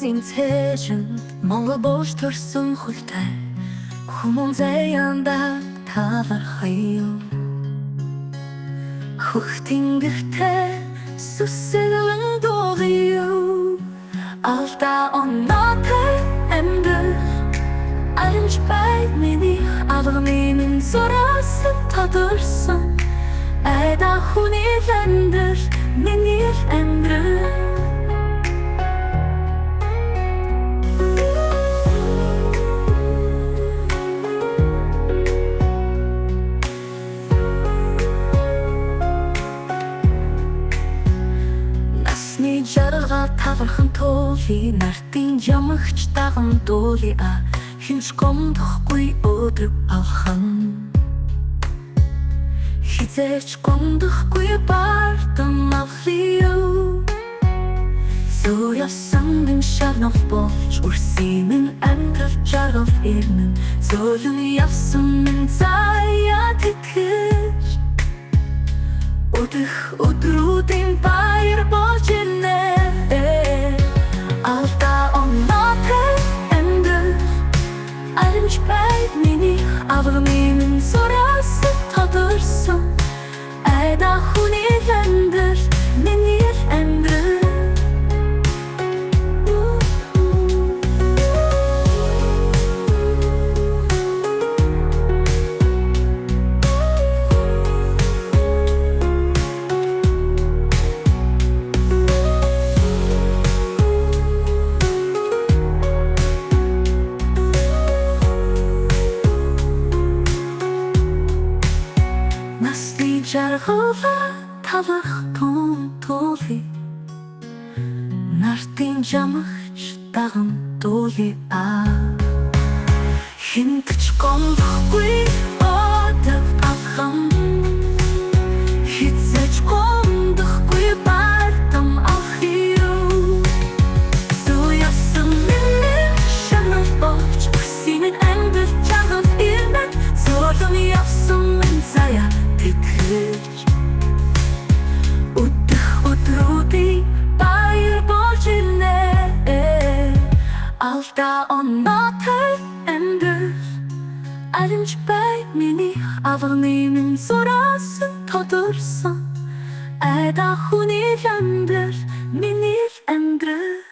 sin tejin Många boş tursun hulte Humon zeyanda talar hayo Huchting birte Sussilin doğuyor Alta onnate emdir Alınç beymeni Avgıminin zorasın tadırsın Eda hunilendir Menir emdir Насны жарга тавархан туули Нартын ямагч даган дуули Хинч гомдохгүй өдрөг алхан Хизээч гомдохгүй бардам авлиё Зөөясан шарнов болж Үрсийн амьдрал жаргав ирнэн Зөөлөн явсан минь заяа тэтгэж Өдөх өдрүүдийн баяр болж ирнэ Алда оноотой амьдрал Алинч байд миний аврагын зураас тодорсон Айда хүний амьдрал миний амьдрал Насны жаргала тавах том туули Нартын жамагч даган дуули Хинтч гомдохгүй өдөр алхан Хизээч гомдохгүй бардам алхиё Зөөясан минь шанал болж Үрсийн амьдрал жаргав ирнэ Зөөлөн явсан минь заяа тэтгэж Өдөх өдрүүдийн баяр болж ирнэ Алда оноотой амьдрал Алинч бай миний аврагын зураас тодорсон Айда хүний амьдрал миний амьдрал